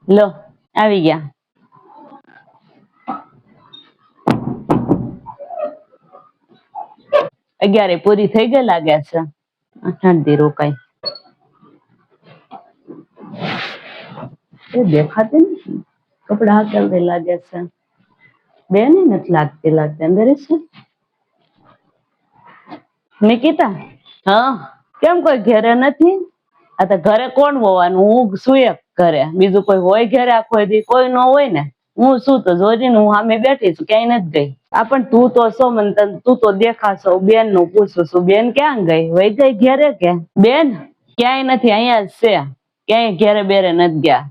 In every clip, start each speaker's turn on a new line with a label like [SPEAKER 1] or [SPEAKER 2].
[SPEAKER 1] લો આવી ગયા. અગિયારે પૂરી થઈ ગઈ લાગે છે. 8 દી રોકાઈ એ દેખાતી નથી. કપડા હાથે લાગે છે. બેન નથી લાગતી અંદર છે. નિકિતા હા કેમ કોઈ ઘરે નથી? આ તો ઘરે કોણ હોવાનું? હું સુએ ઘરે, બીજું કોઈ હોય ઘરે? આખો દી કોઈ ન હોય ને. હું શું તો જોજી ને હું સામે બેઠી છું, ક્યાંય નથી ગઈ. આ પણ તું તો છો મને તું તો દેખાશો. બેન નું પૂછું છું, બેન ક્યાં ગઈ? વહી ગઈ ઘરે કે? બેન ક્યાંય નથી, અહીંયા જ છે. ક્યાંય ઘેરે બેરે નથી ગયા.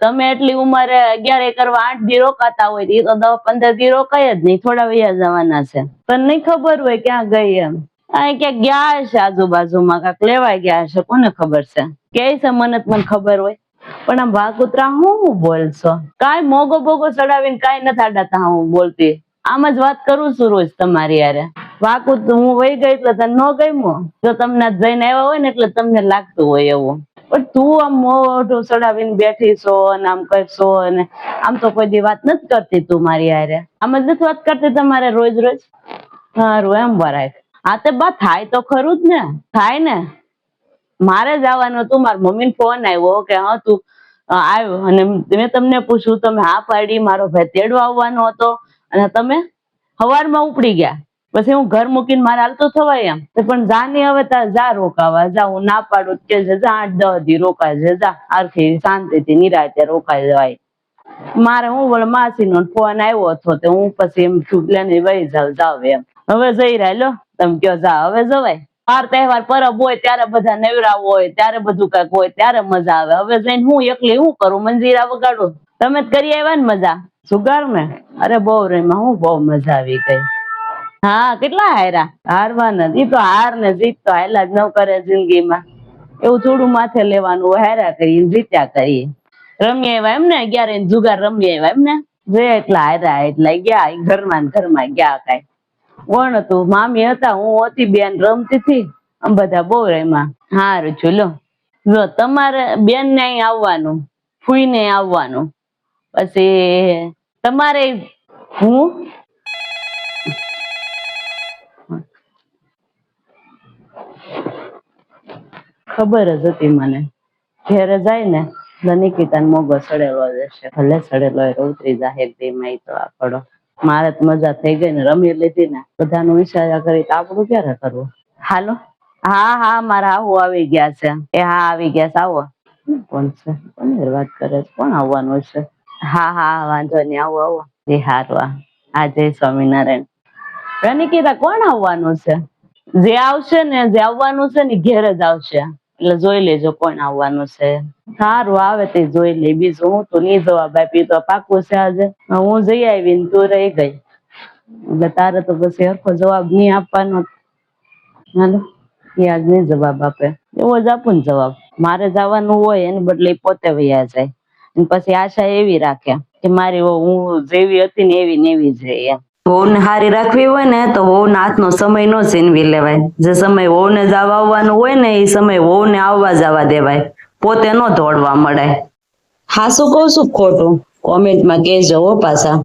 [SPEAKER 1] તમે એટલી ઉંમરે 11 કરવા 8 દી રોકાતા હોય, એ તો 10-15 દી રોકાય જ નહીં. થોડા વૈયા જવાના છે. તને નહીં ખબર હોય ક્યાં ગઈ એમ? આ ક્યાંક ગયા હશે આજુબાજુમાં, કાંક લેવાય ગયા હશે, કોને ખબર છે. કે છે મને ખબર હોય. પણ આમ વાકુતરા હું બોલશો? કાંઈ મોગો બોગો ચડાવીને કાંઈ નથી આડાતા હું બોલતી. આમ જ વાત કરું છું રોજ તમારી યારે. વાકુત હું વહી ગઈ એટલે તને ન ગમ્યું. જો તમને જઈને આવ્યા હોય ને એટલે તમને લાગતું હોય એવું. પણ તું આમ મોઢું ચડાવીને બેઠી છો અને આમ કરશો, અને આમ તો કોઈ દી વાત નથી કરતી તું મારી હારે. આમ જ નથી વાત કરતી તમારે રોજ રોજ. સારું એમ વરાય. હા તે બા થાય તો ખરું જ ને. થાય ને. મારે જવાનું હતું, મારા મમ્મીને ફોન આવ્યો કે હા તું આવ્યો, અને મેં તમને પૂછ્યું, તમે હા પાડી. મારો ભાઈ તેડવા આવવાનો હતો અને તમે સવારમાં ઉપડી ગયા. પછી હું ઘર મૂકીને મારે હાલતું થવાય એમ? પણ જાની હવે તાર જા રોકાવા જા. હું ના પાડું કે જા 8-10 દી રોકાય છે. જા આરથી શાંતિથી નિરાતે રોકાઈ જવાય. મારે હું બોલે માસી નો ફોન આવ્યો હતો તો હું પછી એમ છૂટલે વહી જાવ એમ. હવે જઈ રહ્યો તમે કયો જા હવે જવાય. વાર તહેવાર પરબ હોય ત્યારે બધા નવરા હોય, ત્યારે બધું કઈક હોય ત્યારે મજા આવે. હવે જઈને હું એકલી શું કરું? મંજીરા વગાડું? તમે જ કરી આવ્યા ને મજા? સુગાર ને? અરે બહુ રહીમાં હું બહુ મજા આવી ગઈ. હા કેટલા હાર્યા? હારવાના ઈ તો હાર ને જીત તો હાયલા જ ન કરે જિંદગીમાં. એવું થોડું માથે લેવાનું. હાર્યા કરીએ જીત્યા કરીએ. રમી આવ્યા એમ ને? 11 જુગાર રમી આવ્યા એમ ને? જે એટલા હાર્યા એટલા ગયા. ઘરમાં ગયા. કઈ કોણ હતું? મામી હતા, હું હતી, બેન રમતી હતી. આમ બધા બહુ રમ્યા. હારું ચલો. જો તમારે બેન ને અહીં આવવાનું, ફૂઈ ને આવવાનું, પછી તમારે હું ખબર જ હતી મને. ઘેરે જાય ને નિકિતા મોગો સડેલો જશે. ભલે સડેલો ઉતરી જાય તેમાં તો આપડો. મારે તો મજા થઈ ગઈ ને, રમી લીધી ને. બધાનું વિચાર્યા કરી તો આપણું ક્યારે કરવું? હાલો. હા હા મારા આવું આવી ગયા છે. એ હા આવી ગયા છે. આવો. કોણ છે? કોની વાત કરે છે? કોણ આવવાનું છે? હા હા વાંધો નહીં. આવો આવો. એ હારવા. હા જય સ્વામિનારાયણ. નિકિતા કોણ આવવાનું છે? જે આવશે ને, જે આવવાનું છે ને ઘેર જ આવશે. એટલે જોઈ લેજો કોણ આવવાનું છે. સારું આવે તે જોઈ લે. બીજું હું તો નહીં જવાબ આપી તો પાકું છે આજે. હું જઈ આવી ને તું રહી ગઈ એટલે તારે તો પછી હરખો જવાબ નહીં આપવાનો. હાલો એ આજ નહીં જવાબ આપે. એવો જ આપું ને જવાબ. મારે જવાનું હોય એને બદલે પોતે વયા જાય. પછી આશા એવી રાખે કે મારી હું જેવી હતી ને એવી જ રહી એમ. વહુને હારી રાખવી હોય ને તો વહુના હાથનો સમય નો છીનવી લેવાય. જે સમય વહુને જવા આવવાનું હોય ને એ સમય વહુને આવવા જવા દેવાય. પોતે નો દોડવા મળે. હાસું કહું છું ખોટું? કોમેન્ટમાં કહેજો હો પાછા.